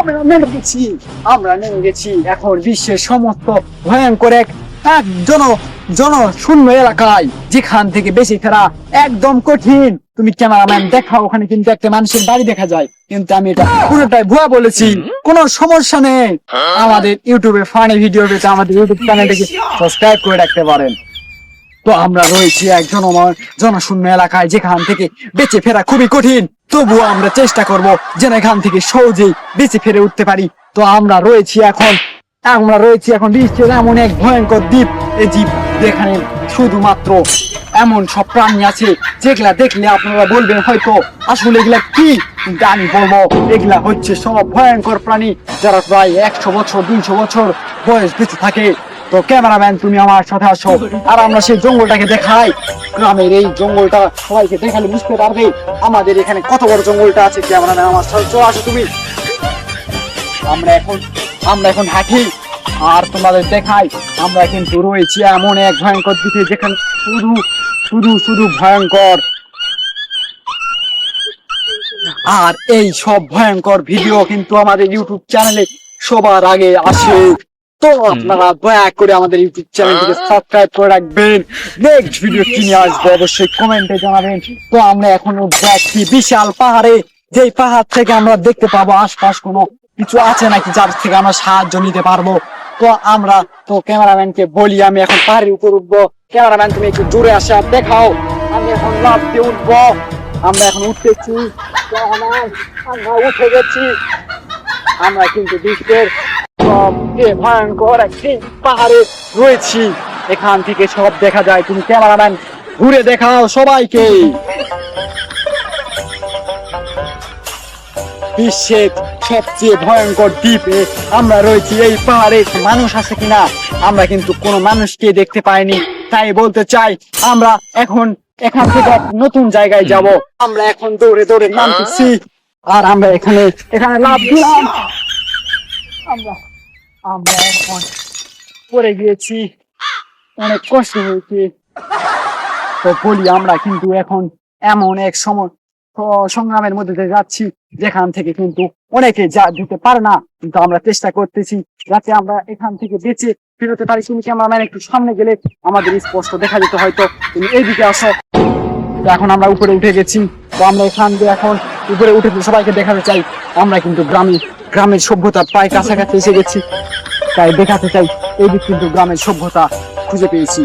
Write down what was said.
আমরা নেমে গেছি এখন বিশ্বের সমস্ত ভয়ঙ্কর এক এক জনশূন্য এলাকায়, যেখান থেকে বেশি ফেরা একদম কঠিন। তুমি ক্যামেরাম্যান দেখাও, ওখানে কিন্তু একটা মানুষের বাড়ি দেখা যায়, কিন্তু আমি এটা পুরোটাই ভুয়া বলেছি। কোনো সমস্যা নেই, আমাদের ইউটিউবে ফানি ভিডিও পেতে আমাদের ইউটিউব চ্যানেলটিকে সাবস্ক্রাইব করে রাখতে পারেন। তো আমরা রয়েছি এক জনশূন্য এলাকায়, যেখান থেকে বেঁচে ফেরা খুবই কঠিন, তবুও আমরা চেষ্টা করব যেন এখান থেকে সহজেই বেঁচে ফিরে উঠতে পারি। তো আমরা রয়েছি এখন বিশ্বের এমন এক ভয়ঙ্কর দ্বীপ। এই দ্বীপ যেখানে শুধুমাত্র এমন সব প্রাণী আছে যেগুলা দেখলে আপনারা বলবেন হয়তো আসলে এগুলা কি, কিন্তু আমি বলবো এগুলা হচ্ছে সব ভয়ঙ্কর প্রাণী যারা প্রায় 100 বছর 200 বছর বয়স বেঁচে থাকে। তো ক্যামেরাম্যান তুমি আমার সাথে আসো, আর আমরা সেই জঙ্গলটাকে দেখাই। গ্রামের এই জঙ্গলটা সবাইকে দেখালে বুঝতে পারবে আমাদের এখানে কত বড় জঙ্গলটা আছে। ক্যামেরাম্যান আমার সাথে চলে আসো তুমি। আমরা এখন হাঁটি আর তোমাদের দেখাই আমরা কিন্তু রয়েছি এমন এক ভয়ঙ্কর দিকে, যেখানে শুধু ভয়ঙ্কর। আর এই সব ভয়ঙ্কর ভিডিও কিন্তু আমাদের ইউটিউব চ্যানেলে সবার আগে আসে। তো আপনারা দয়া করে আমাদের ইউটিউব চ্যানেলটিকে সাবস্ক্রাইব করে রাখবেন। নেক্সট ভিডিও কি নিয়ে আসবো অবশ্যই কমেন্টে জানাবেন। তো আমরা এখন যাচ্ছি বিশাল পাহাড়ে, যেই পাহাড় থেকে আমরা দেখতে পাবো আশপাশ কোনো কিছু আছে নাকি যার থেকে আমরা সাহায্য নিতে পারবো। তো ক্যামেরাম্যানকে বলি আমি এখন পাহাড়ের উপর উঠবো। ক্যামেরাম্যান তুমি একটু দূরে আসে আর দেখাও। আমি এখন লাফ দিয়ে উঠবো। আমরা এখন উঠতেছি, আমরা উঠে গেছি। আমরা কিন্তু বিশ্বের সবচেয়ে ভয়ঙ্কর একটি পাহাড়ে রয়েছি, এখান থেকে সব দেখা যায়। তুমি ক্যামেরাম্যান ঘুরে দেখাও সবাইকে। বিশ্বের সবচেয়ে ভয়ঙ্কর দ্বীপে আমরা রয়েছি। এই পাহাড়ে মানুষ আছে কিনা আমরা কিন্তু কোনো মানুষকে দেখতে পাইনি, তাই বলতে চাই আমরা এখন এখান থেকে নতুন জায়গায় যাব। আমরা এখন দৌড়ে দৌড়ে নামতেছি, আর আমরা এখানে লাফ দিলাম। আমরা এখন পড়ে গিয়েছি, অনেক কষ্ট হয়েছে। তো বলি আমরা কিন্তু এখন এমন এক সংগ্রামের মধ্যে দিয়ে যাচ্ছি, যেখান থেকে কিন্তু অনেকে যেতে পারে না, কিন্তু আমরা চেষ্টা করতেছি যাতে আমরা এখান থেকে বেঁচে ফিরতে পারি। তুমি ক্যামেরাম্যান একটু সামনে গেলে আমাদের স্পষ্ট দেখা যেত, হয়তো তুমি এইদিকে আসো। এখন আমরা উপরে উঠে গেছি। তো আমরা এখান দিয়ে এখন উপরে উঠে সবাইকে দেখাতে চাই আমরা কিন্তু গ্রামের সভ্যতার প্রায় কাছাকাছি এসে গেছি, তাই দেখাতে চাই এই দিক কিন্তু গ্রামের সভ্যতা খুঁজে পেয়েছি।